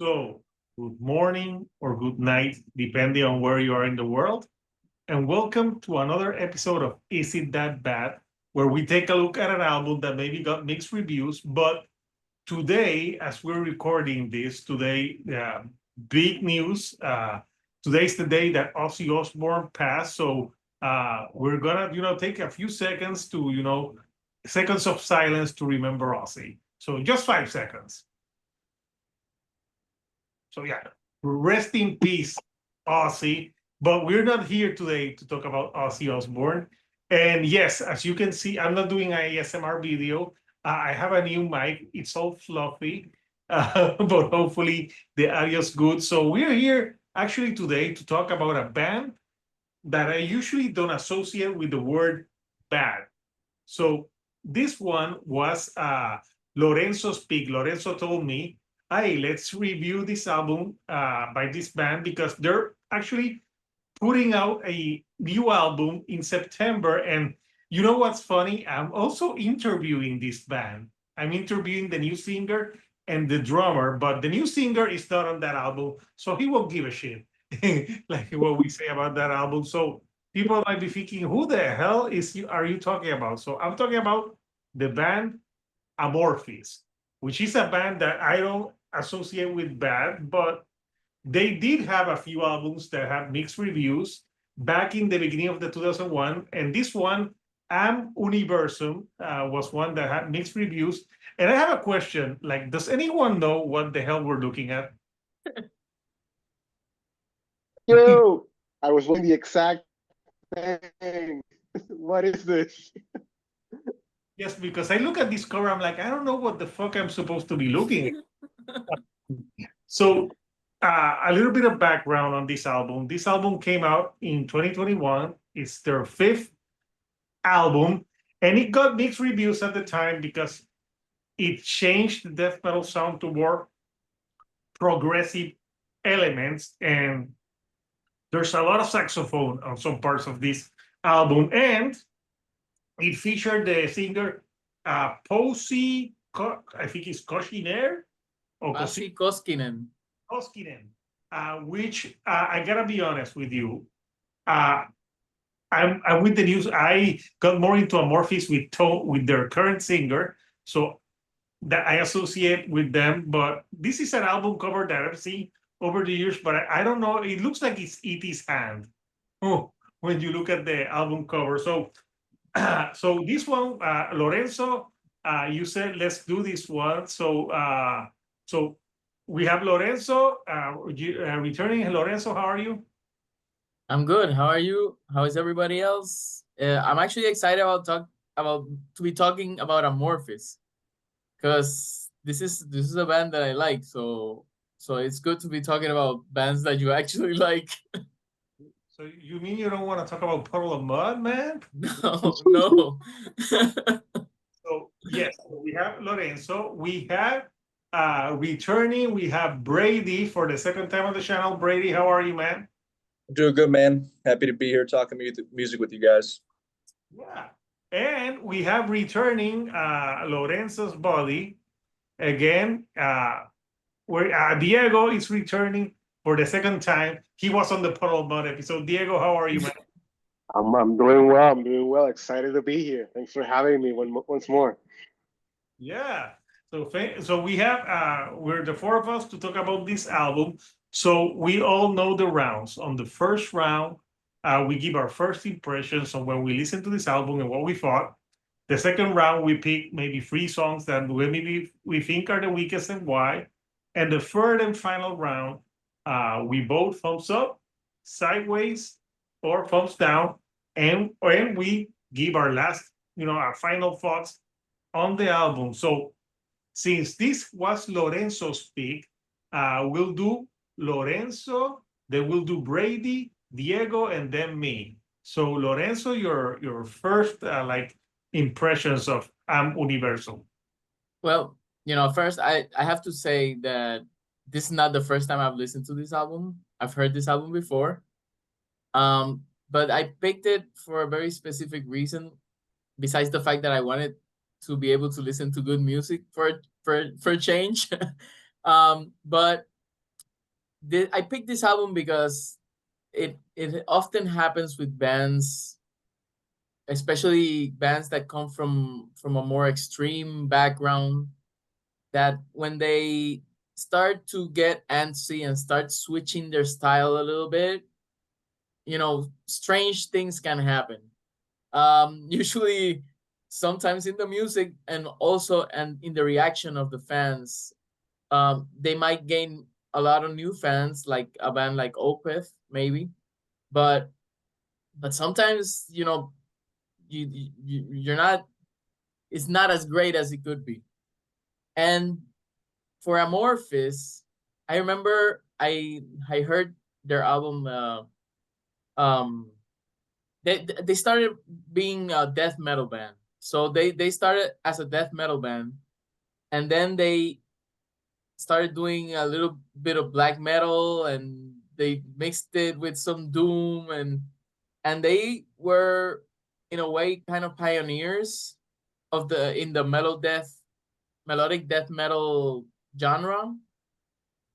So, good morning or good night, depending on where you are in the world. And welcome to another episode of Is It That Bad? Where we take a look at an album that maybe got mixed reviews. But today, as we're recording this, big news. Today's the day that Ozzy Osbourne passed. So, we're gonna, take a few seconds to, seconds of silence to remember Ozzy. So, just 5 seconds. So yeah, rest in peace, Ozzy. But we're not here today to talk about Ozzy Osbourne. And yes, as you can see, I'm not doing an ASMR video. I have a new mic. It's all fluffy, but hopefully the audio's good. So we're here actually today to talk about a band that I usually don't associate with the word bad. So this one was Lorenzo's pick. Lorenzo told me, hey, let's review this album by this band because they're actually putting out a new album in September. And you know what's funny? I'm also interviewing this band. I'm interviewing the new singer and the drummer, but the new singer is not on that album, so he won't give a shit, like what we say about that album. So people might be thinking, who the hell are you talking about? So I'm talking about the band Amorphis, which is a band that I don't associate with bad, but they did have a few albums that have mixed reviews back in the beginning of the 2001, and this one, Am Universum, was one that had mixed reviews. And I have a question: like, does anyone know what the hell we're looking at? Yo, I was wondering the exact thing. What is this? Yes, because I look at this cover, I'm like, I don't know what the fuck I'm supposed to be looking at. So, a little bit of background on this album. This album came out in 2021. It's their fifth album, and it got mixed reviews at the time because it changed the death metal sound to more progressive elements, and there's a lot of saxophone on some parts of this album, and it featured the singer Posey, I think it's Koshiner or Pasi Koskinen. Koskinen, which I gotta be honest with you, uh, I'm with the news. I got more into Amorphis with their current singer, so that I associate with them. But this is an album cover that I've seen over the years, but I don't know. It looks like it's E.T.'s hand. Oh, when you look at the album cover. So, so this one, Lorenzo, you said let's do this one. So we have Lorenzo returning. Lorenzo, how are you? I'm good. How are you? How is everybody else? I'm actually excited about to be talking about Amorphis because this is a band that I like. So it's good to be talking about bands that you actually like. So you mean you don't want to talk about Puddle of Mud, man? No, no. So yes, we have Lorenzo. We have returning. We have Brady for the second time on the channel. Brady, how are you, man? Doing good, man. Happy to be here talking music with you guys. Yeah. And we have returning Lorenzo's body again. Where Diego is returning for the second time. He was on the Puddle of Mud episode. Diego, how are you, man? I'm doing well. I'm doing well. Excited to be here. Thanks for having me once more. Yeah. So we have we're the four of us to talk about this album. So we all know the rounds. On the first round, we give our first impressions on when we listen to this album and what we thought. The second round, we pick maybe three songs that maybe we think are the weakest and why. And the third and final round, we vote thumbs up, sideways, or thumbs down, and we give our last, our final thoughts on the album. So since this was Lorenzo's pick, we'll do Lorenzo, then we'll do Brady, Diego, and then me. So Lorenzo, your first like impressions of Am Universal. Well, first I have to say that this is not the first time I've listened to this album. I've heard this album before. But I picked it for a very specific reason, besides the fact that I wanted to be able to listen to good music for change. But I picked this album because it often happens with bands, especially bands that come from a more extreme background, that when they start to get antsy and start switching their style a little bit, strange things can happen. Usually, sometimes in the music and also and in the reaction of the fans, they might gain a lot of new fans, like a band like Opeth, maybe, but sometimes you're not. It's not as great as it could be. And for Amorphis, I remember I heard their album. Um, they started being a death metal band, so they started as a death metal band, and then they started doing a little bit of black metal, and they mixed it with some doom, and they were in a way kind of pioneers of the in the melodic death metal genre.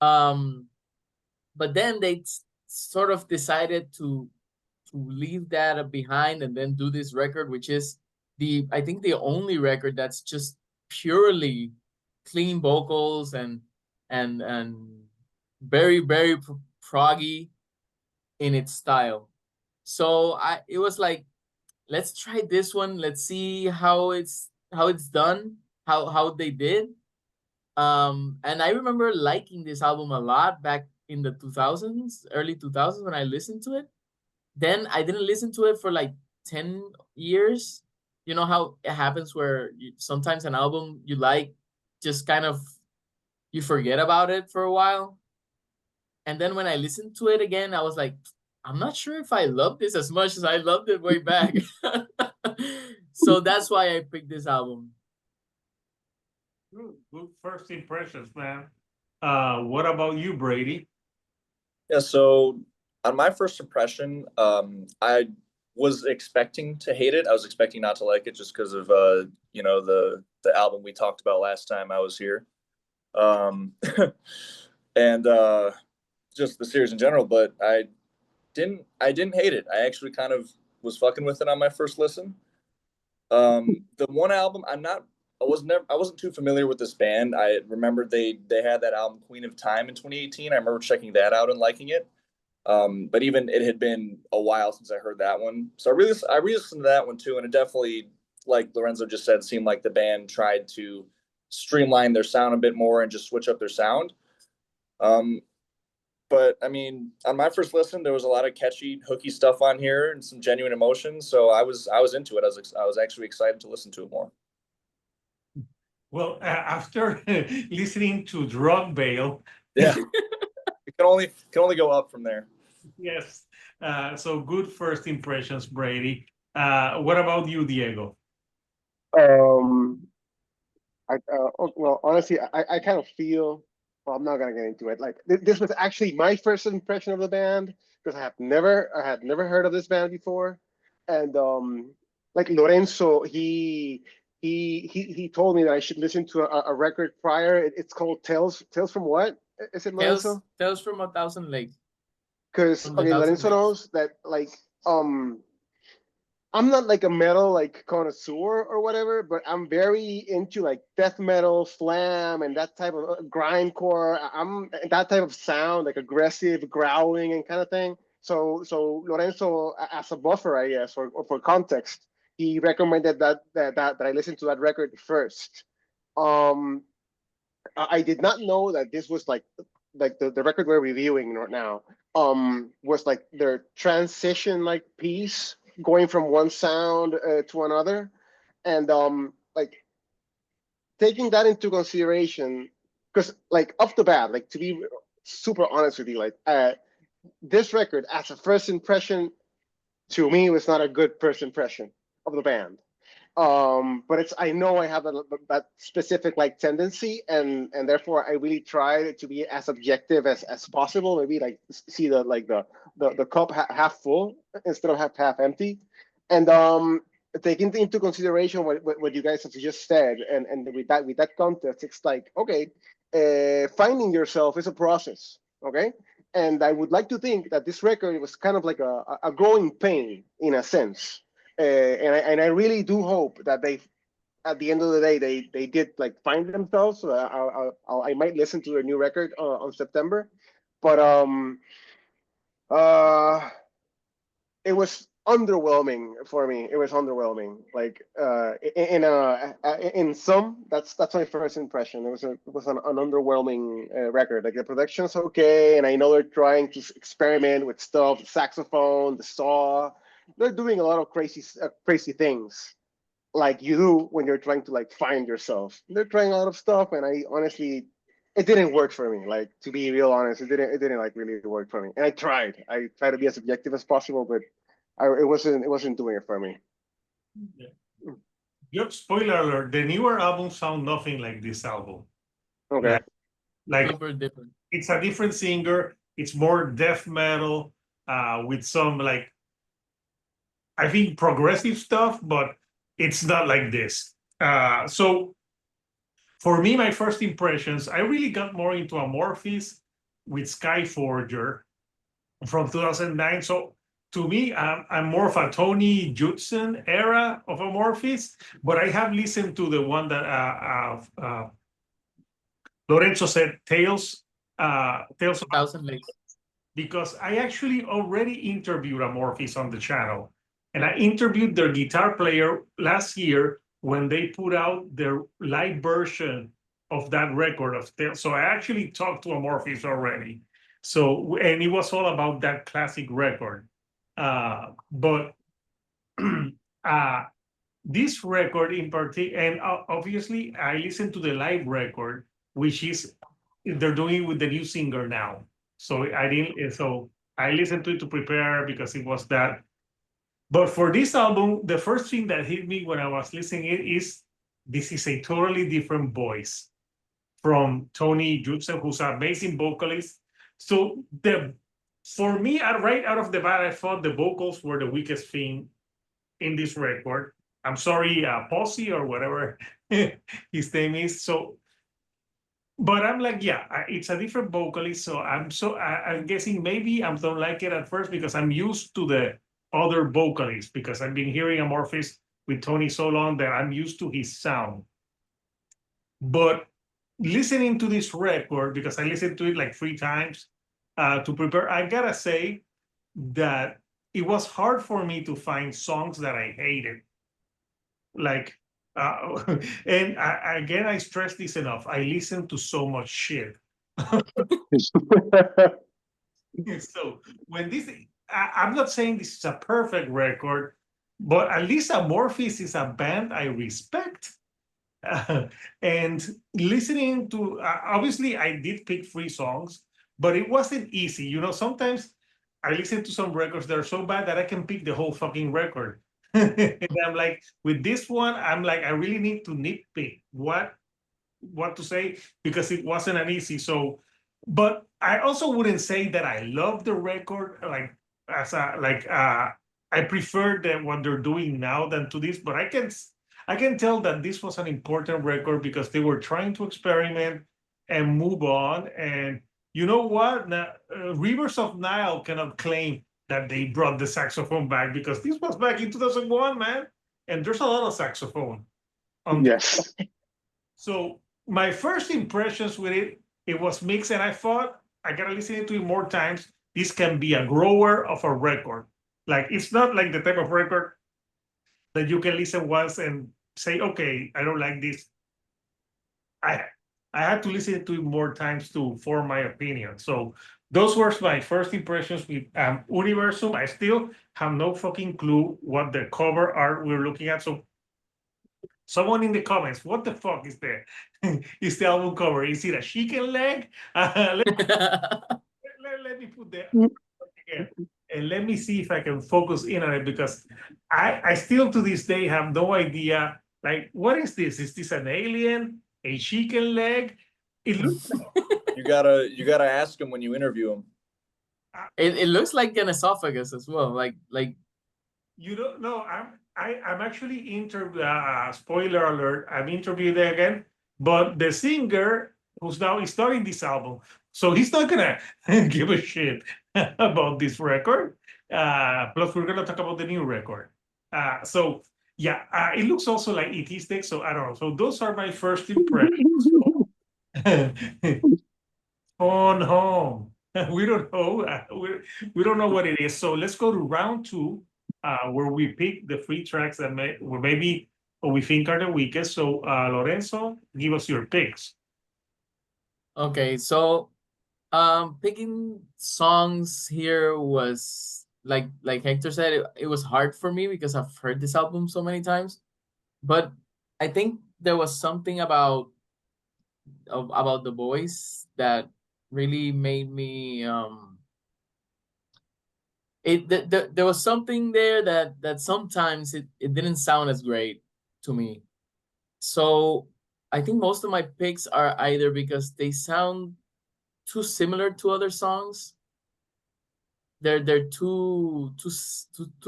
um but then they sort of decided to leave that behind and then do this record, which is I think the only record that's just purely clean vocals and very very proggy in its style. So it was like, let's try this one. Let's see how it's done, how they did. And I remember liking this album a lot back in the 2000s, early 2000s, when I listened to it. Then I didn't listen to it for like 10 years. You know how it happens where sometimes an album you like, just kind of, you forget about it for a while. And then when I listened to it again, I was like, I'm not sure if I love this as much as I loved it way back. So that's why I picked this album. Good first impressions, man. What about you, Brady? Yeah, so on my first impression, I was expecting to hate it. I was expecting not to like it just because of the album we talked about last time I was here. Um and just the series in general, but I didn't hate it. I actually kind of was fucking with it on my first listen. The one album I wasn't too familiar with this band. I remember they had that album Queen of Time in 2018. I remember checking that out and liking it. But even it had been a while since I heard that one. So I re-listened to that one too, and it definitely, like Lorenzo just said, seemed like the band tried to streamline their sound a bit more and just switch up their sound. But I mean, on my first listen, there was a lot of catchy, hooky stuff on here and some genuine emotion. So I was into it. I was actually excited to listen to it more. Well, after listening to Drug Bale, Yeah, it can only go up from there. yes. So good first impressions, Brady. What about you, Diego? Um, well, honestly, I kind of feel. Well, I'm not gonna get into it. Like this was actually my first impression of the band because I had never heard of this band before, and like Lorenzo, he told me that I should listen to a record prior. It's called Tales from what? Is it Lorenzo? Tales from a Thousand Lakes. Because From the okay, Thousand Lorenzo Lakes. knows that like I'm not like a metal like connoisseur or whatever, but I'm very into like death metal, slam, and that type of grindcore. I'm that type of sound, like aggressive growling and kind of thing. So Lorenzo, as a buffer, I guess, or for context, he recommended that I listen to that record first. Um, I did not know that this was like the record we're reviewing right now was like their transition like piece going from one sound to another, and like taking that into consideration, because like off the bat, like to be super honest with you, like this record as a first impression to me was not a good first impression of the band. But it's I know I have that specific like tendency, and therefore I really try to be as objective as possible. Maybe like see the cup half full instead of half empty, and taking into consideration what you guys have just said, and with that context, it's like okay, finding yourself is a process. Okay, And I would like to think that this record was kind of like a growing pain in a sense. And I really do hope that they, at the end of the day, they did like find themselves. So I might listen to their new record on September, but uh, it was underwhelming for me. It was underwhelming. Like in some, that's my first impression. It was an underwhelming record. Like the production's okay, and I know they're trying to experiment with stuff, the saxophone, the saw. They're doing a lot of crazy things, like you do when you're trying to like find yourself. They're trying a lot of stuff, and I honestly, it didn't work for me. Like, to be real honest, it didn't like really work for me. And I tried to be as objective as possible, but it wasn't doing it for me. Just spoiler alert, the newer albums sound nothing like this album. Okay. Like Super different. it's a different singer. It's more death metal with some like, I think, progressive stuff, but it's not like this. So for me, my first impressions, I really got more into Amorphis with Skyforger from 2009. So to me, I'm more of a Tony Judson era of Amorphis, but I have listened to the one that Lorenzo said, Tales of, 1,000 Lakes. because I actually already interviewed Amorphis on the channel. And I interviewed their guitar player last year when they put out their live version of that record of Tales. So I actually talked to Amorphis already. So, and it was all about that classic record. But this record in particular, and obviously I listened to the live record, which is, they're doing with the new singer now. So I listened to it to prepare because it was that. But for this album, the first thing that hit me when I was listening it is, this is a totally different voice from Tony Judson, who's an amazing vocalist. So for me, right out of the bat, I thought the vocals were the weakest thing in this record. I'm sorry, Posse or whatever his name is. So, but I'm like, yeah, it's a different vocalist. So I'm guessing maybe I don't like it at first because I'm used to the other vocalists, because I've been hearing Amorphis with Tony so long that I'm used to his sound. But listening to this record, because I listened to it like 3 times to prepare, I gotta say that it was hard for me to find songs that I hated. Like, and again, I stress this enough. I listen to so much shit. So when this, I'm not saying this is a perfect record, but at least Amorphis is a band I respect. And listening to, obviously I did pick 3 songs, but it wasn't easy. You know, sometimes I listen to some records that are so bad that I can pick the whole fucking record. And I'm like, with this one, I'm like, I really need to nitpick what to say, because it wasn't an easy. So, but I also wouldn't say that I love the record, like, as a, like, I prefer what they're doing now than to this, but I can tell that this was an important record because they were trying to experiment and move on. And you know what? Now, Rivers of Nile cannot claim that they brought the saxophone back, because this was back in 2001, man. And there's a lot of saxophone. Yes. So my first impressions with it, it was mixed, and I thought, I gotta listen to it more times. This can be a grower of a record. Like, it's not like the type of record that you can listen once and say, okay, I don't like this. I had to listen to it more times to form my opinion. So those were my first impressions with Universum. I still have no fucking clue what the cover art we're looking at. So someone in the comments, what the fuck is that? Is the album cover? Is it a chicken leg? Let me put that again. And let me see if I can focus in on it, because I still to this day have no idea, like, what is this? Is this an alien? A chicken leg? It looks You gotta ask him when you interview him. It looks like an esophagus as well. Like you don't know. I'm actually spoiler alert, I'm interviewed again, but the singer who's now starting this album, So he's not gonna give a shit about this record. Plus, we're gonna talk about the new record. So yeah, it looks also like ET stick. So I don't know. So those are my first impressions. On home. We don't know. We don't know what it is. So let's go to round two, where we pick the three tracks that maybe what we think are the weakest. So Lorenzo, give us your picks. Okay, so picking songs here was like Hector said, it was hard for me because I've heard this album so many times. But I think there was something about the voice that really made me there was something there that sometimes it didn't sound as great to me. So I think most of my picks are either because they sound too similar to other songs. They're too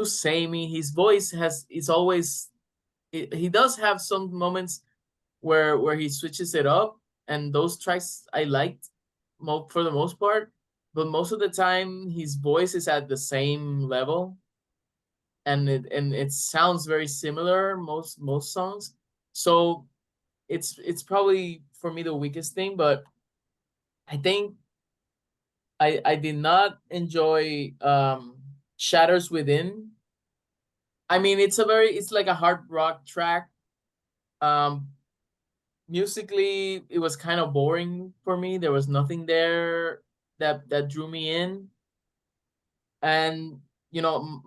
samey. His voice is always he does have some moments where he switches it up, and those tracks I liked for the most part. But most of the time, his voice is at the same level, and it sounds very similar most songs. So it's probably for me the weakest thing. But I think I did not enjoy Shatters Within. I mean, it's like a hard rock track. Um, Musically, it was kind of boring for me. There was nothing there that drew me in, and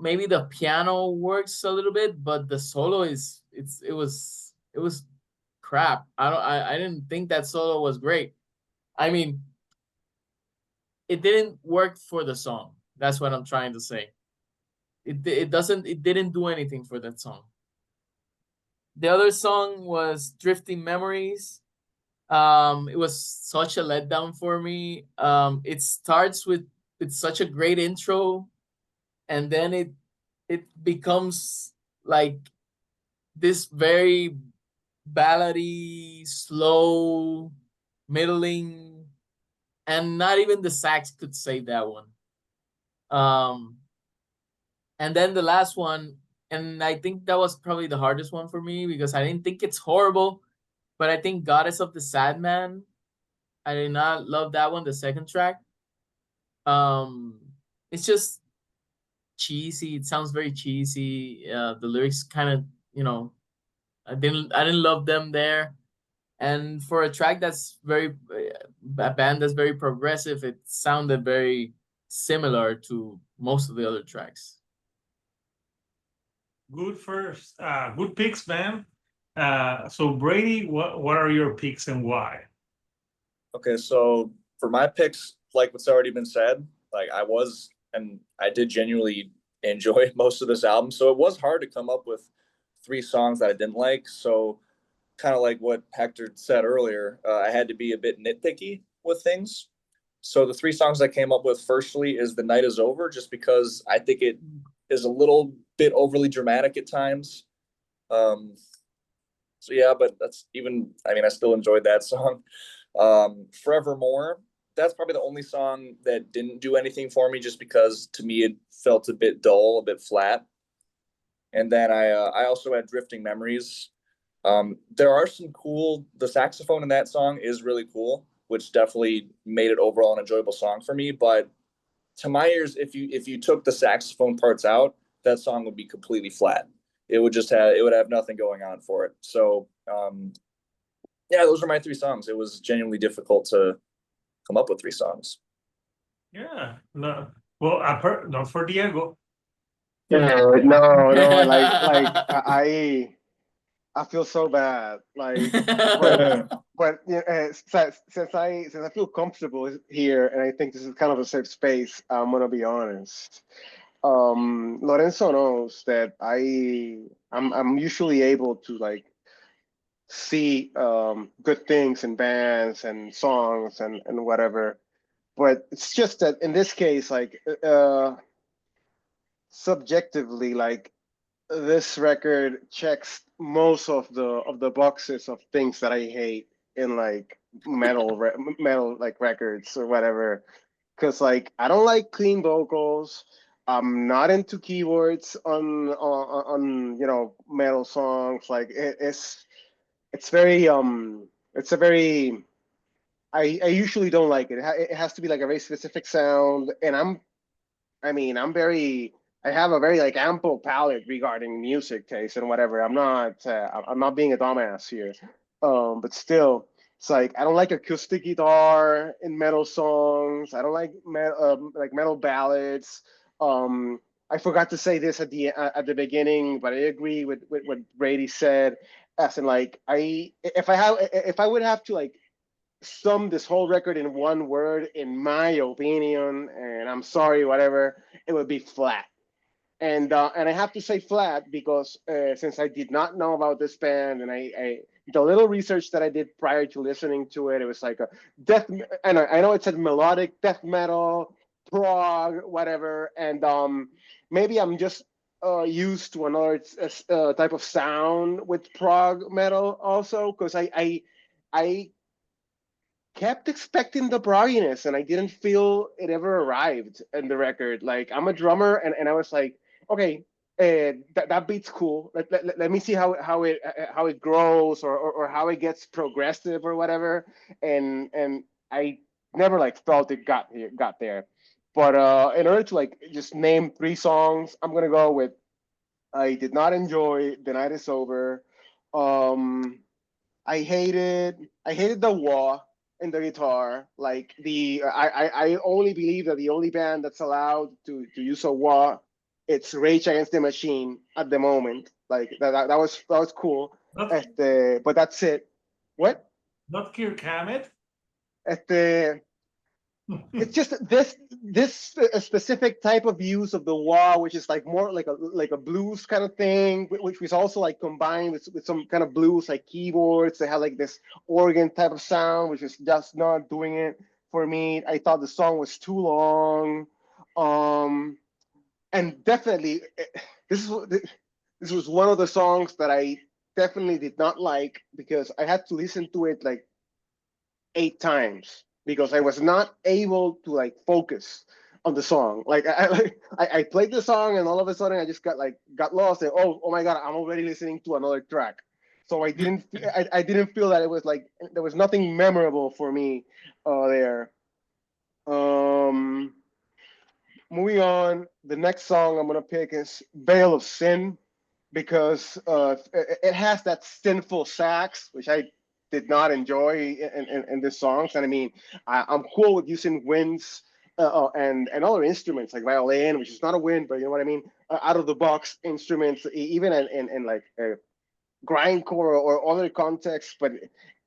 maybe the piano works a little bit, but the solo it was crap. I didn't think that solo was great. I mean, it didn't work for the song. That's what I'm trying to say. It didn't do anything for that song. The other song was Drifting Memories. It was such a letdown for me. It starts with such a great intro, and then it becomes like this very ballady, slow, middling, and not even the sax could save that one. And then the last one, and I think that was probably the hardest one for me because I didn't think it's horrible, but I think Goddess of the Sad Man, I did not love that one, the second track. Um, it's just cheesy. It sounds very cheesy. The lyrics kind of, I didn't love them there. And for a track that's a band that's very progressive, it sounded very similar to most of the other tracks. Good picks, man. So Brady, what are your picks and why? Okay, so for my picks, like what's already been said, like I did genuinely enjoy most of this album. So it was hard to come up with three songs that I didn't like. So kind of like what Hector said earlier, I had to be a bit nitpicky with things. So the three songs I came up with, firstly, is "The Night Is Over," just because I think it is a little bit overly dramatic at times. So yeah, but I still enjoyed that song. "Forevermore," that's probably the only song that didn't do anything for me, just because to me it felt a bit dull, a bit flat. And then I also had "Drifting Memories." There are some the saxophone in that song is really cool, which definitely made it overall an enjoyable song for me. But to my ears, if you took the saxophone parts out, that song would be completely flat. It would have nothing going on for it. So yeah, those were my three songs. It was genuinely difficult to come up with three songs. Yeah, no. Well, I've heard not for Diego. Yeah, no, I feel so bad. Like, but since I feel comfortable here, and I think this is kind of a safe space, I'm gonna be honest. Lorenzo knows that I'm usually able to like see good things in bands and songs and whatever. But it's just that in this case, like subjectively, like this record checks most of the boxes of things that I hate in like metal like records or whatever. Because like I don't like clean vocals. I'm not into keyboards on metal songs. Like it's very it's a very I usually don't like it. It has to be like a very specific sound, and I have a very like ample palette regarding music taste and whatever. I'm not being a dumbass here, but still, it's like I don't like acoustic guitar in metal songs. I don't like metal ballads. Um, I forgot to say this at the beginning, but I agree with what Brady said. As in, like if I would have to like sum this whole record in one word, in my opinion, and I'm sorry, whatever, it would be flat. And I have to say flat because since I did not know about this band, and I the little research that I did prior to listening to it, it was like a death. And I know it said melodic death metal, prog, whatever, and maybe I'm just used to another type of sound with prog metal also because I kept expecting the progginess and I didn't feel it ever arrived in the record. Like I'm a drummer and I was like, okay, that beat's cool. Let me see how it grows or how it gets progressive or whatever. And I never like felt it got there. But in order to like just name three songs, I'm gonna go with I did not enjoy The Night Is Over. Um, I hated the wah in the guitar. Like I only believe that the only band that's allowed to use a wah, it's Rage Against the Machine at the moment. Like that was cool. Not But that's it. What? not Kirk Hammett. Este, it's just this specific type of use of the wah, which is like more like a blues kind of thing, which was also like combined with some kind of blues like keyboards. They had like this organ type of sound, which is just not doing it for me. I thought the song was too long, um, and definitely this is this was one of the songs that I definitely did not like because I had to listen to it like 8 times because I was not able to like focus on the song. Like I played the song and all of a sudden I just got lost and oh my god, I'm already listening to another track. So I didn't feel that it was like there was nothing memorable for me there. Um, moving on, the next song I'm gonna pick is "Veil of Sin" because it has that sinful sax, which I did not enjoy in this songs. And I mean, I'm cool with using winds and other instruments like violin, which is not a wind, but you know what I mean, out of the box instruments, even in like grindcore or other contexts. But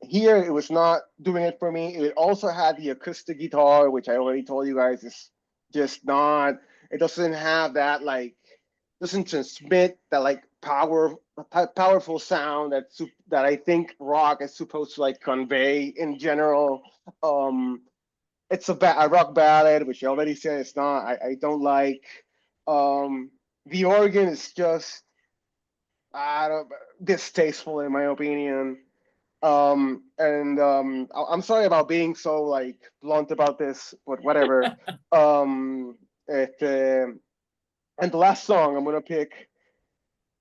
here it was not doing it for me. It also had the acoustic guitar, which I already told you guys is just not. It doesn't have that like doesn't transmit that like powerful sound that I think rock is supposed to like convey in general. Um, it's a rock ballad, which I already said it's not. I don't like. Um, the organ is just I don't distasteful in my opinion. I'm sorry about being so like blunt about this, but whatever. um, it, and the last song I'm gonna pick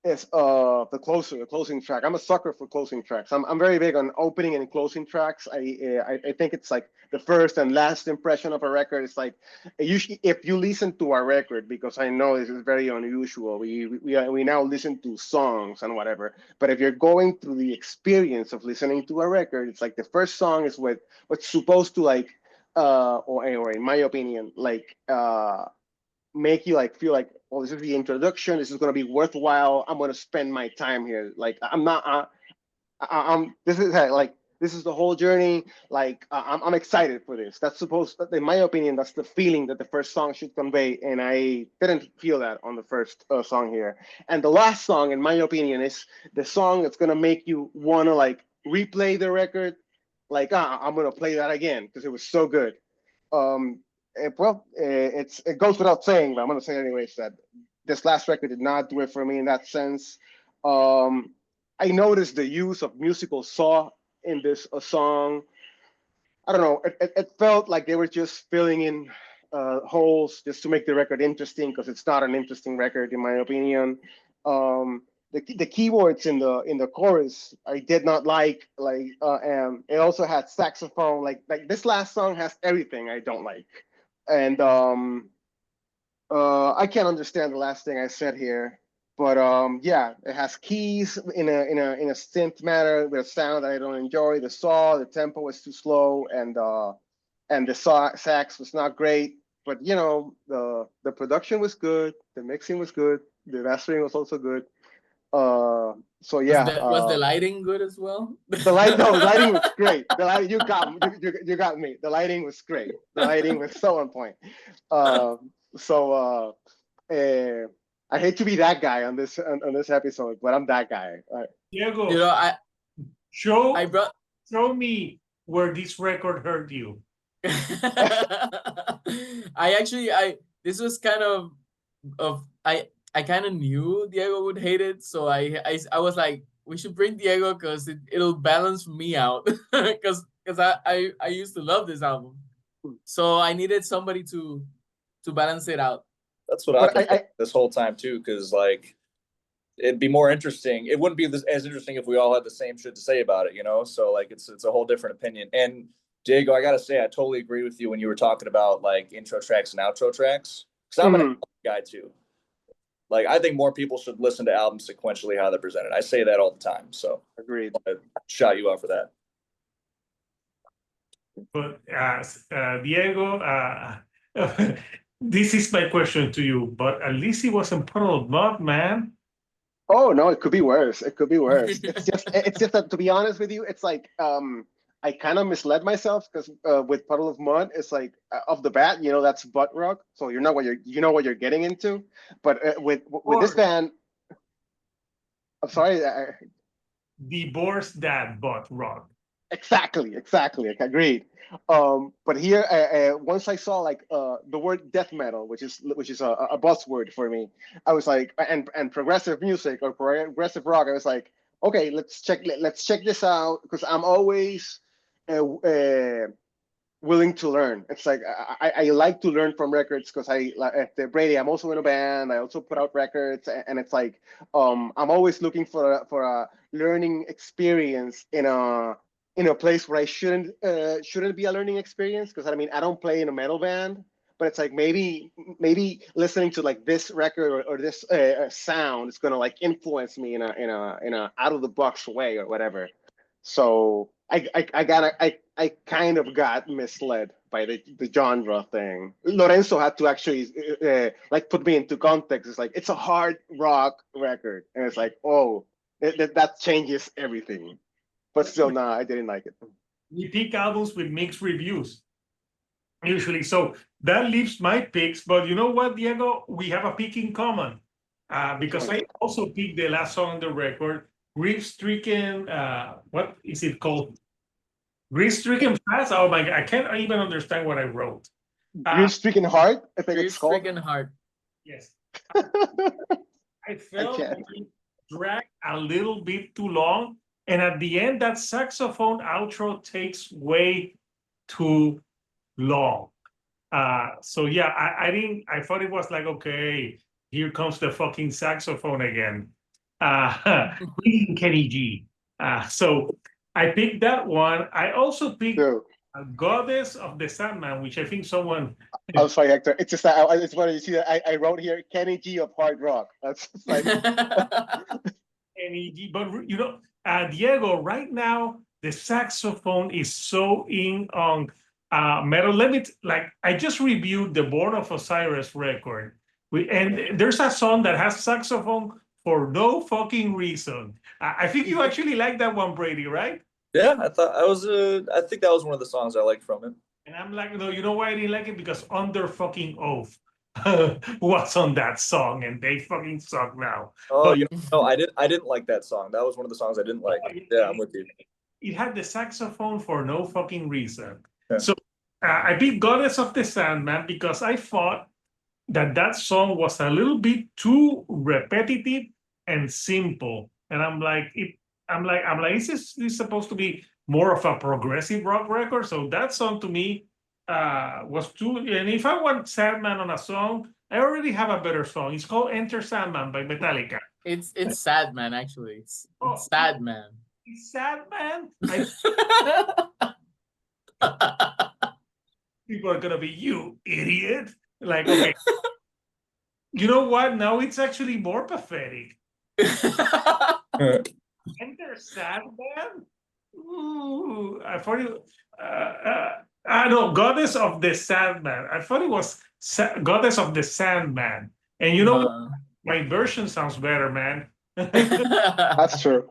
is the closing track. I'm a sucker for closing tracks. I'm very big on opening and closing tracks. I think it's like the first and last impression of a record. It's like usually if you listen to a record, because I know this is very unusual. We now listen to songs and whatever. But if you're going through the experience of listening to a record, it's like the first song is what's supposed to like or in my opinion like make you like feel like, oh, this is the introduction. This is going to be worthwhile. I'm going to spend my time here. Like I'm not. I'm. This is like this is the whole journey. Like I'm excited for this. That's supposed, in my opinion, that's the feeling that the first song should convey, and I didn't feel that on the first song here. And the last song, in my opinion, is the song that's gonna make you wanna like replay the record. Like I'm gonna play that again because it was so good. Um, it goes without saying, but I'm gonna say it anyways that this last record did not do it for me in that sense. Um, I noticed the use of musical saw in this song. I don't know. It felt like they were just filling in holes just to make the record interesting because it's not an interesting record in my opinion. The keyboards in the chorus I did not like, and it also had saxophone. Like this last song has everything I don't like, and I can't understand the last thing I said here. But yeah, it has keys in a synth manner with a sound that I don't enjoy. The tempo was too slow, and the sax was not great. But you know, the production was good, the mixing was good, the mastering was also good. So yeah, Was the lighting good as well? the lighting was great. The lighting, you got me. The lighting was great. The lighting was so on point. So I hate to be that guy on this episode, but I'm that guy. Diego, You know, I show brought. show me where this record hurt you. This was kind of I kind of knew Diego would hate it, so I was like, we should bring Diego because it'll balance me out because I used to love this album, so I needed somebody to balance it out. That's what I've been this whole time too, because like it'd be more interesting. It wouldn't be as interesting if we all had the same shit to say about it, you know? So like it's a whole different opinion. And Diego, I gotta say, I totally agree with you when you were talking about like intro tracks and outro tracks. Because I'm an guy too. Like I think more people should listen to albums sequentially how they're presented. I say that all the time. So agreed. I shout you out for that. But Diego, this is my question to you. But at least it wasn't Puddle of Mud, man. Oh no, it could be worse. It could be worse. It's just that, to be honest with you, it's like I kind of misled myself because with Puddle of Mud, it's like off the bat, you know, that's butt rock, so you know what you're getting into. But with this band, I'm sorry. Divorce that butt rock. Exactly. Agreed. But here, once I saw like the word death metal, which is a buzzword for me, I was like, and progressive music or progressive rock, I was like, okay, let's check this out because I'm always willing to learn. It's like I like to learn from records because Brady, I'm also in a band. I also put out records, and it's like I'm always looking for a learning experience in a place where I shouldn't be a learning experience, because I mean I don't play in a metal band, but it's like maybe listening to like this record or this sound is gonna like influence me in a out of the box way or whatever. So I kind of got misled by the genre thing. Lorenzo had to actually like put me into context. It's like it's a hard rock record, and it's like, oh, that changes everything. But still, nah, I didn't like it. We pick albums with mixed reviews, usually. So that leaves my picks. But you know what, Diego? We have a pick in common. Because I also picked the last song on the record, Grief-Stricken, what is it called? Grief-Stricken Fast? Oh my God, I can't even understand what I wrote. Grief-Stricken Heart, I think it's called. Grief-Stricken Heart. Yes. I felt it dragged a little bit too long. And at the end, that saxophone outro takes way too long. So yeah, I thought it was like, okay, here comes the fucking saxophone again. Kenny G. So I picked that one. I also picked Goddess of the Sandman, which I think someone. I'm sorry, Hector. It's just that it's funny. You see that I wrote here Kenny G of hard rock. That's like Kenny G. But you know, Diego, right now the saxophone is so in on metal. I just reviewed the Born of Osiris record. And there's a song that has saxophone for no fucking reason. I think you actually like that one, Brady, right? Yeah, I think that was one of the songs I liked from it. And I'm like, no, you know why I didn't like it? Because Under Fucking Oath was on that song, and they fucking suck now. Oh, no, I didn't like that song. That was one of the songs I didn't like. Yeah, I'm with you. It had the saxophone for no fucking reason. Yeah. So I picked Goddess of the Sandman because I thought that song was a little bit too repetitive and simple. And I'm like, is this supposed to be more of a progressive rock record. So that song to me was too. And if I want Sandman on a song, I already have a better song. It's called Enter Sandman by Metallica. It's sad man, actually. It's Oh, sad man. It's Sandman. People are gonna be, you idiot. Like, okay. You know what? Now it's actually more pathetic. Enter Sandman? Ooh, I thought it. I know, Goddess of the Sandman. I thought it was Goddess of the Sandman. And you know what? My version sounds better, man. That's true.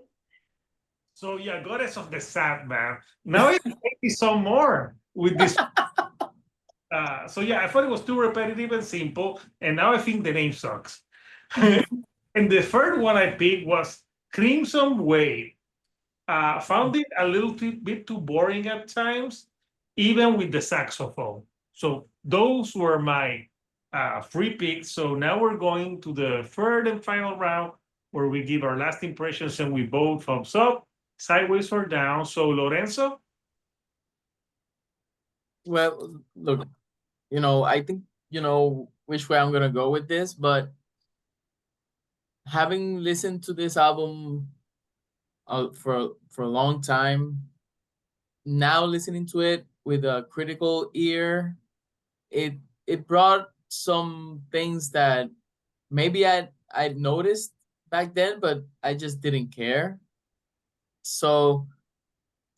So yeah, Goddess of the Sandman. Now it maybe some more with this. So yeah, I thought it was too repetitive and simple, and now I think the name sucks. And the third one I picked was Crimson Wave. Found it a little bit too boring at times, even with the saxophone. So those were my free picks. So now we're going to the third and final round where we give our last impressions and we vote thumbs up, sideways or down. So Lorenzo? Well, look, I think which way I'm gonna go with this, but having listened to this album for a long time, now listening to it with a critical ear, it brought some things that maybe I'd noticed back then, but I just didn't care. So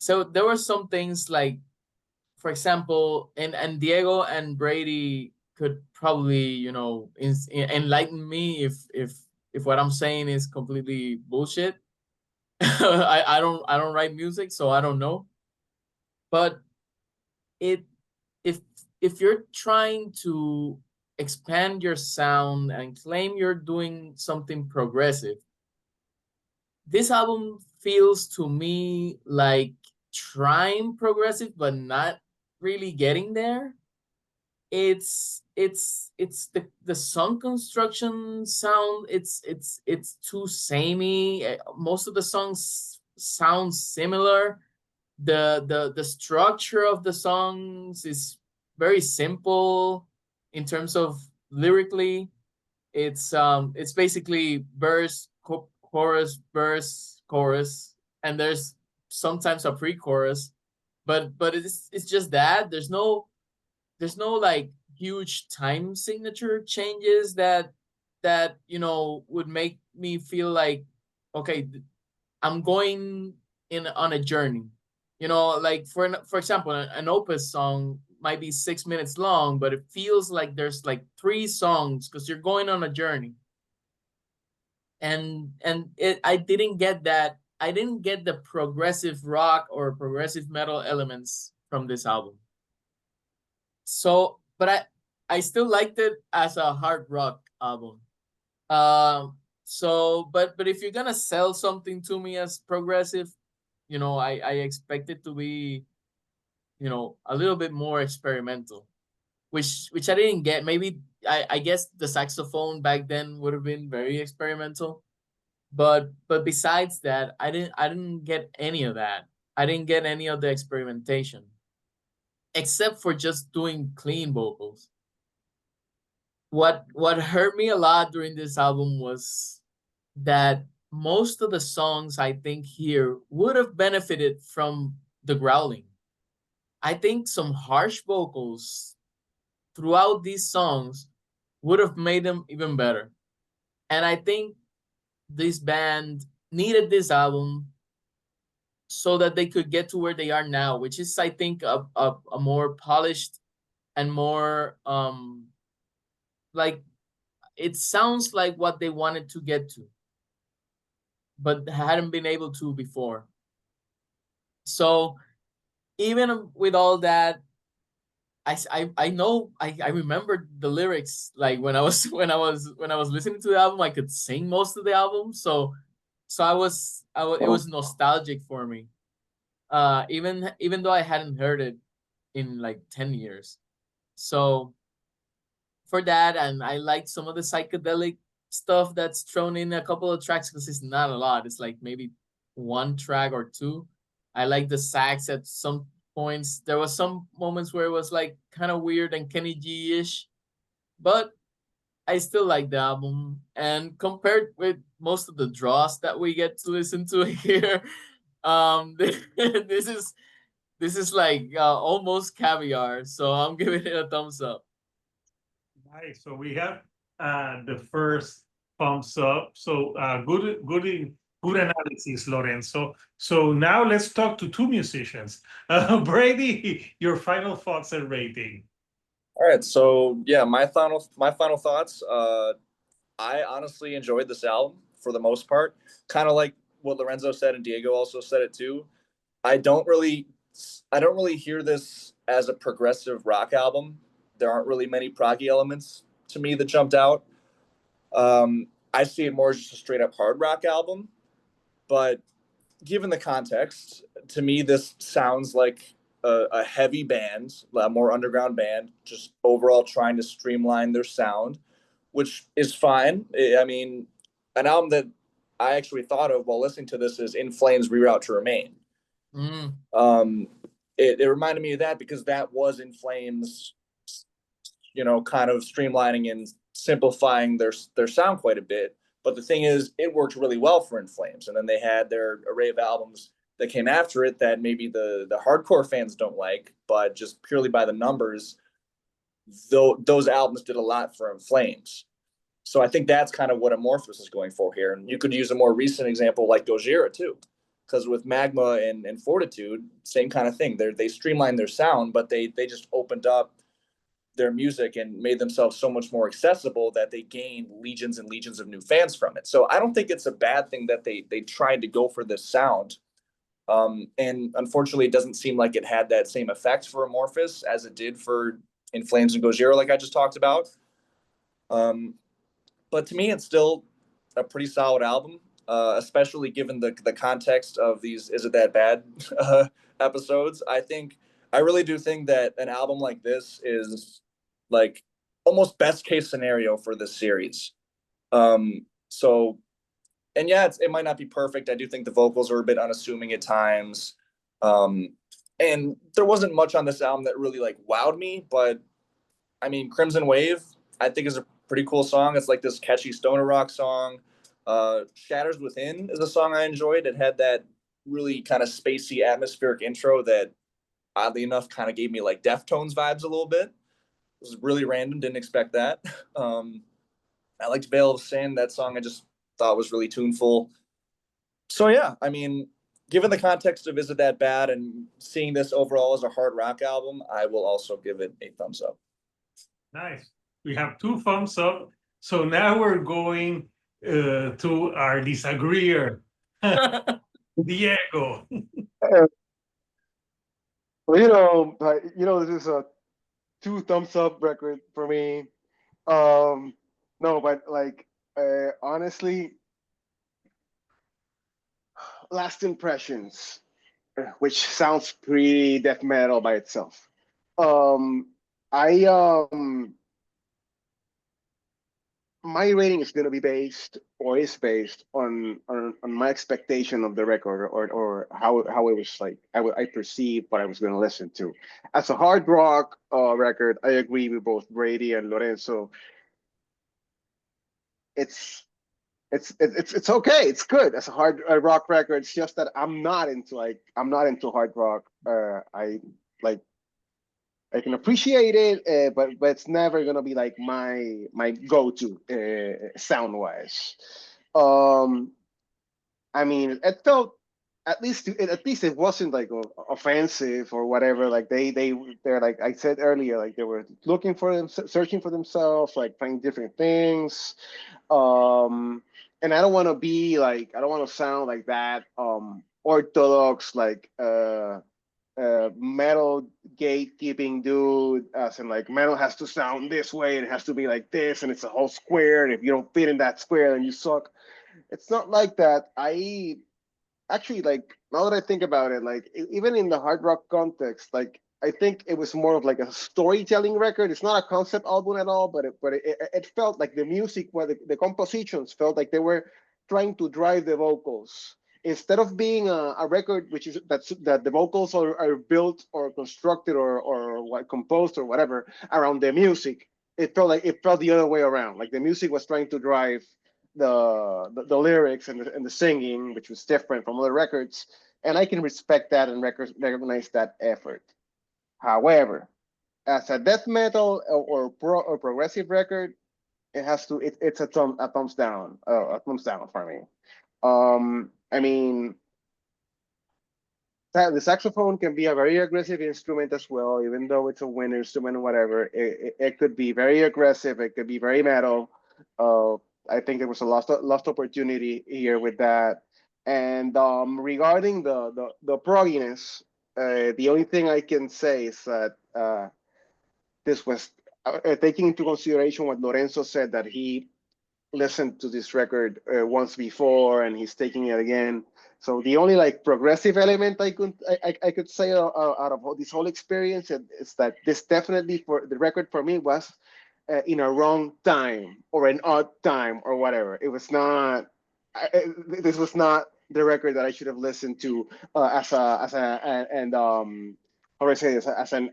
there were some things like, for example, and Diego and Brady could probably enlighten me if what I'm saying is completely bullshit. I don't write music, so I don't know. But it if you're trying to expand your sound and claim you're doing something progressive, this album feels to me like trying progressive but not really getting there. It's the song construction sound, it's too samey. Most of the songs sound similar. The structure of the songs is very simple in terms of lyrically. It's basically verse, chorus, verse, chorus, and there's sometimes a pre-chorus, but it's just that there's no like huge time signature changes that would make me feel like, okay, I'm going in on a journey. Like for example, an Opus song might be 6 minutes long, but it feels like there's like 3 songs because you're going on a journey. And I didn't get that. I didn't get the progressive rock or progressive metal elements from this album. So, but I still liked it as a hard rock album. But if you're gonna sell something to me as progressive, I expect it to be, a little bit more experimental, which I didn't get. Maybe I guess the saxophone back then would have been very experimental, but besides that, I didn't get any of that. I didn't get any of the experimentation, except for just doing clean vocals. What hurt me a lot during this album was that most of the songs I think here would have benefited from the growling. I think some harsh vocals throughout these songs would have made them even better. And I think this band needed this album so that they could get to where they are now, which is, I think, a more polished and more like, it sounds like what they wanted to get to, but hadn't been able to before. So even with all that, I know I remembered the lyrics. Like when I was listening to the album, I could sing most of the album. So it was nostalgic for me. Even though I hadn't heard it in like 10 years. So for that, and I like some of the psychedelic stuff that's thrown in a couple of tracks, because it's not a lot. It's like maybe 1 track or 2. I like the sax at some points. There was some moments where it was like kind of weird and Kenny G-ish, but I still like the album. And compared with most of the draws that we get to listen to here, this is like almost caviar. So I'm giving it a thumbs up. Nice. So we have the first thumbs up. So good analysis, Lorenzo. So now let's talk to two musicians. Brady, your final thoughts and rating. All right, so yeah, my final thoughts. I honestly enjoyed this album for the most part. Kind of like what Lorenzo said, and Diego also said it too. I don't really I don't really hear this as a progressive rock album. There aren't really many proggy elements to me that jumped out. I see it more as just a straight up hard rock album. But given the context, to me, this sounds like a heavy band, a more underground band, just overall trying to streamline their sound, which is fine. I mean, an album that I actually thought of while listening to this is In Flames, Reroute to Remain. Mm. It reminded me of that because that was In Flames, kind of streamlining and simplifying their sound quite a bit. But the thing is, it worked really well for In Flames, and then they had their array of albums that came after it that maybe the hardcore fans don't like, but just purely by the numbers, those albums did a lot for In Flames. So I think that's kind of what Amorphis is going for here. And you could use a more recent example like Gojira too, because with Magma and Fortitude, same kind of thing. They streamlined their sound, but they just opened up their music and made themselves so much more accessible that they gained legions and legions of new fans from it. So I don't think it's a bad thing that they tried to go for this sound. And unfortunately, it doesn't seem like it had that same effect for Amorphis as it did for In Flames and Gojira, like I just talked about. But to me, it's still a pretty solid album, especially given the context of these "Is It That Bad" episodes. I really do think that an album like this is like almost best case scenario for this series. So, and yeah, it might not be perfect. I do think the vocals are a bit unassuming at times. And there wasn't much on this album that really like wowed me, but I mean, Crimson Wave, I think is a pretty cool song. It's like this catchy stoner rock song. Shatters Within is a song I enjoyed. It had that really kind of spacey atmospheric intro that oddly enough kind of gave me like Deftones vibes a little bit. It was really random, didn't expect that. I liked Veil of Sin. That song I just thought was really tuneful. So yeah, I mean, given the context of Is It That Bad and seeing this overall as a hard rock album, I will also give it a thumbs up. Nice. We have two thumbs up. So now we're going to our disagreeer, Diego. Well, this is a two thumbs up record for me. No, but like honestly, Last Impressions, which sounds pretty death metal by itself. I My rating is gonna be based or is based on my expectation of the record or how it was like I perceived what I was gonna listen to. As a hard rock record, I agree with both Brady and Lorenzo. It's okay. It's good as a hard rock record. It's just that I'm not into hard rock. I like I can appreciate it, but it's never gonna be like my go-to sound wise. Um, I mean, it felt at least it wasn't like offensive or whatever. Like they're like I said earlier, like they were looking for them, searching for themselves, like trying different things. Um, and I don't want to sound like that orthodox like metal gatekeeping dude, as in like metal has to sound this way and it has to be like this and it's a whole square, and if you don't fit in that square then you suck. It's not like that. I actually, like, now that I think about it, like even in the hard rock context, like I think it was more of like a storytelling record. It's not a concept album at all, but it felt like the music, the compositions felt like they were trying to drive the vocals instead of being a record which is that the vocals are built or constructed or what composed or whatever around the music, it felt the other way around. Like the music was trying to drive the lyrics and the singing, which was different from other records. And I can respect that and recognize that effort. However, as a death metal or progressive record, it's a thumbs down, a thumbs down for me. I mean, the saxophone can be a very aggressive instrument as well, even though it's a wind instrument or whatever. It could be very aggressive. It could be very metal. I think there was a lost opportunity here with that. And regarding the progginess, the only thing I can say is that this was taking into consideration what Lorenzo said, that he listened to this record once before and he's taking it again. So the only like progressive element I could say out of this whole experience is that this definitely, for the record, for me was in a wrong time or an odd time or whatever. It was not. This was not the record that I should have listened to as a and how do I say this, as an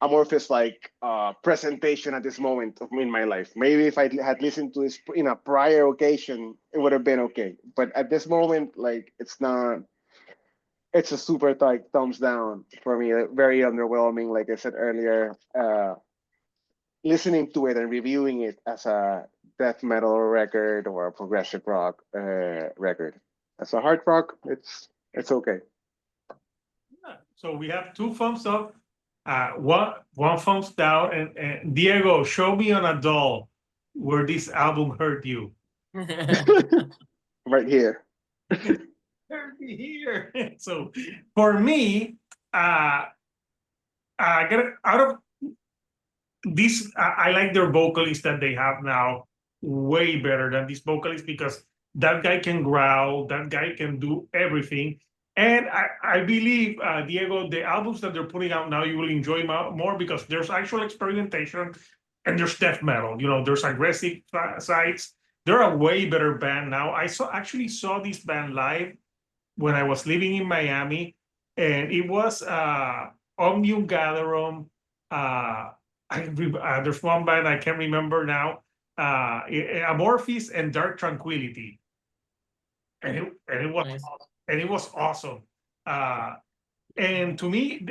amorphous like presentation at this moment in my life. Maybe if I had listened to this in a prior occasion, it would have been okay. But at this moment, like it's not. It's a super tight thumbs down for me. Very underwhelming, like I said earlier. Listening to it and reviewing it as a death metal record or a progressive rock record. As a hard rock, it's okay. So we have 2 thumbs up, one thumbs down, and Diego, show me on a doll where this album hurt you. Right here. Hurt me here. So for me, I get out of this. I like their vocalist that they have now way better than this vocalist, because that guy can growl, that guy can do everything. And I believe, Diego, the albums that they're putting out now, you will enjoy more, because there's actual experimentation and there's death metal. You know, there's aggressive sides. They're a way better band now. I actually saw this band live when I was living in Miami, and it was Omnium Gatherum. There's one band I can't remember now. Amorphis and Dark Tranquility, and it was Nice. and it was awesome. And to me,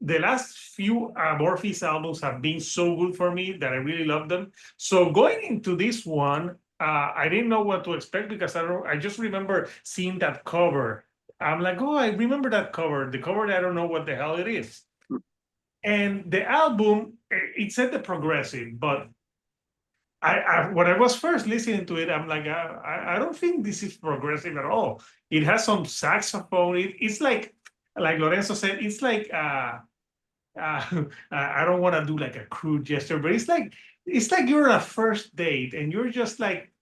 the last few Amorphis albums have been so good for me that I really love them. So going into this one, I didn't know what to expect, because I just remember seeing that cover. I'm like, oh, I remember that cover. The cover, I don't know what the hell it is. And the album, it said the progressive, but when I was first listening to it, I'm like, I don't think this is progressive at all. It has some saxophone. It's like Lorenzo said, it's like I don't want to do like a crude gesture, but it's like you're on a first date and you're just like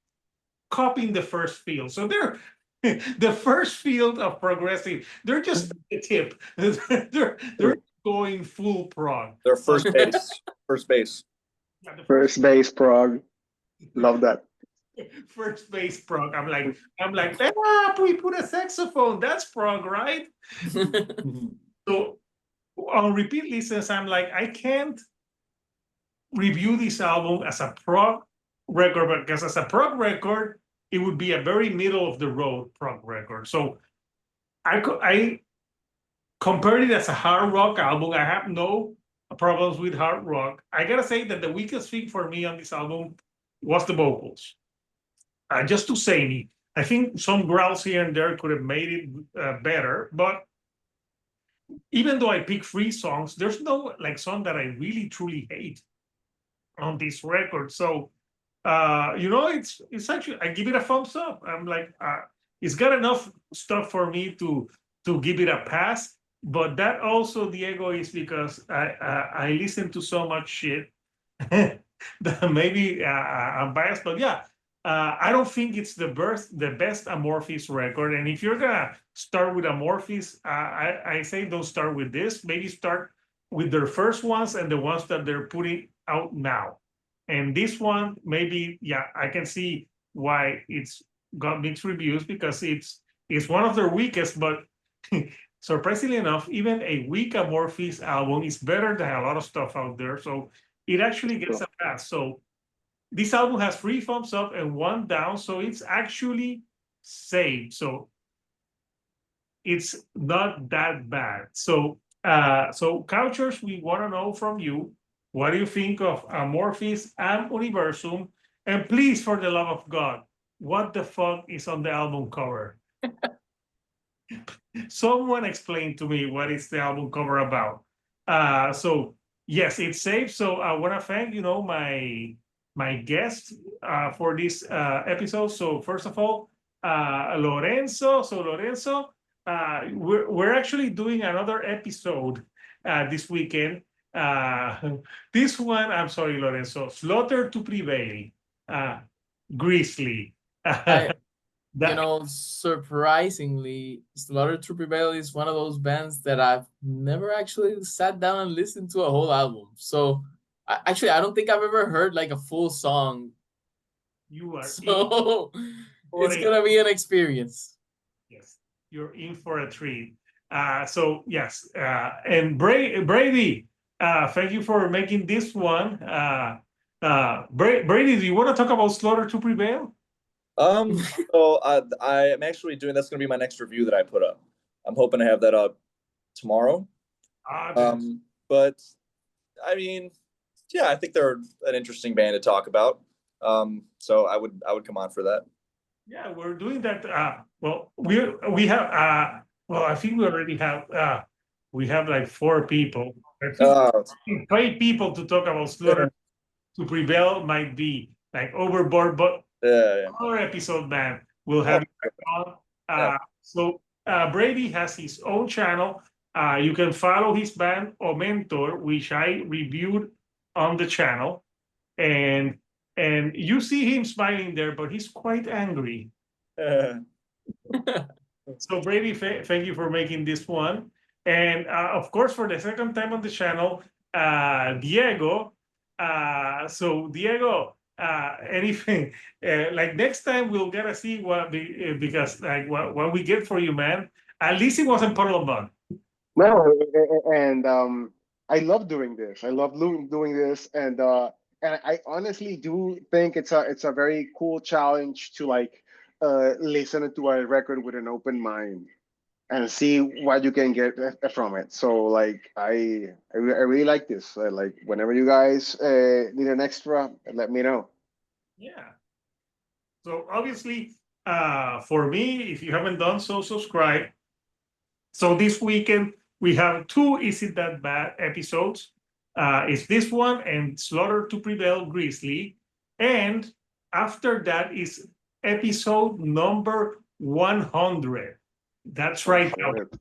copying the first field. So they're the first field of progressive. They're just the tip. they're going full prog. Their first base. First base. Yeah, the First base prog. Love that. first base prog. I'm like, we put a saxophone. That's prog, right? So on repeat listens, I'm like, I can't review this album as a prog record, because as a prog record, it would be a very middle of the road prog record. So I compared it as a hard rock album. I have no problems with hard rock. I gotta say that the weakest thing for me on this album was the vocals. Just to say me, I think some growls here and there could have made it better, but even though I pick 3 songs, there's no like song that I really truly hate on this record. So it's actually, I give it a thumbs up. I'm like, it's got enough stuff for me to give it a pass. But that also, Diego, is because I listen to so much shit that maybe I'm biased. But yeah, I don't think it's the best Amorphis record. And if you're gonna start with Amorphis, I say don't start with this. Maybe start with their first ones and the ones that they're putting out now. And this one, maybe, yeah, I can see why it's got mixed reviews, because It's one of their weakest, but surprisingly enough, even a weak Amorphis album is better than a lot of stuff out there. So it actually gets a pass. So this album has 3 thumbs up and 1 down, so it's actually safe. So it's not that bad. So Couchers, we want to know from you, what do you think of Amorphis-Am Universum? And please, for the love of God, what the fuck is on the album cover? Someone explain to me what is the album cover about. So yes, it's safe. So I want to thank my guest for this episode. So first of all, Lorenzo. So Lorenzo, we're actually doing another episode this weekend. This one, I'm sorry, Lorenzo. Slaughter to Prevail, Grizzly. I, That- surprisingly, Slaughter to Prevail is one of those bands that I've never actually sat down and listened to a whole album. So actually, I don't think I've ever heard like a full song. You are So it's a- gonna be an experience. Yes, you're in for a treat. So yes, and Brady, thank you for making this one. Brady, do you want to talk about Slaughter to Prevail? So I am actually doing, that's gonna be my next review that I put up. I'm hoping to have that up tomorrow. But I mean, yeah, I think they're an interesting band to talk about. So I would come on for that. Yeah, we're doing that. Well, we have well, I think we already have we have like 4 people. I think 5 people to talk about Slaughter to Prevail might be like overboard, but yeah. another episode, man, we'll have you on. So Brady has his own channel. You can follow his band or mentor, which I reviewed on the channel, and you see him smiling there, but he's quite angry. So Brady, thank you for making this one, and of course for the second time on the channel, Diego. So Diego, anything like next time we'll get to see what because like what we get for you, man. At least it wasn't Puddle of Mud. No, and I love doing this. I love doing this, and I honestly do think it's a very cool challenge to like listen to a record with an open mind and see what you can get from it. So like I really like this. Like whenever you guys need an extra, let me know. Yeah. So obviously, for me, if you haven't done so, subscribe. So this weekend we have 2 Is It That Bad episodes. It's this one and Slaughter to Prevail Grizzly. And after that is episode number 100. That's right.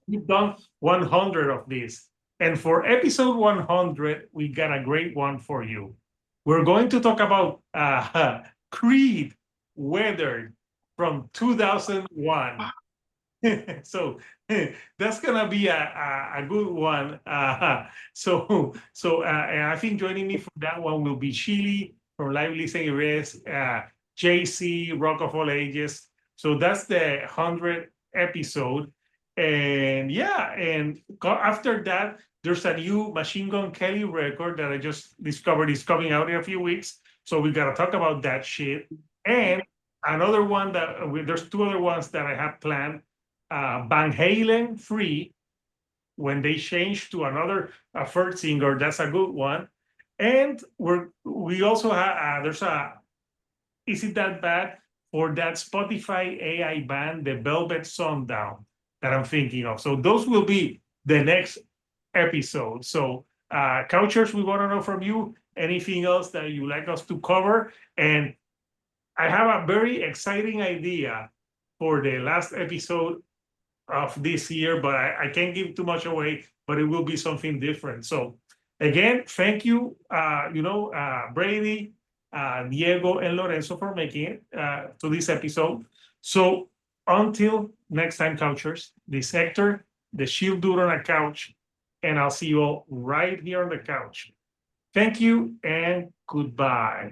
We've done 100 of these. And for episode 100, we got a great one for you. We're going to talk about Creed Weathered from 2001. So that's gonna be a good one. So and I think joining me for that one will be Chile from Lively St. Res, JC, Rock of All Ages. So that's the 100th episode. And yeah, and after that, there's a new Machine Gun Kelly record that I just discovered is coming out in a few weeks. So we gotta talk about that shit. And another one that there's 2 other ones that I have planned. Van Halen 3, when they change to another third singer, that's a good one. And we also have there's a Is It That Bad for that Spotify AI band, the Velvet Sundown, that I'm thinking of. So those will be the next episode. So Couchers, we want to know from you anything else that you like us to cover. And I have a very exciting idea for the last episode of this year, but I can't give too much away, but it will be something different. So again, thank you, Brady, Diego, and Lorenzo for making it to this episode. So until next time, Couchers, this is Hector, the Shield Dude on a couch, and I'll see you all right here on the couch. Thank you and goodbye.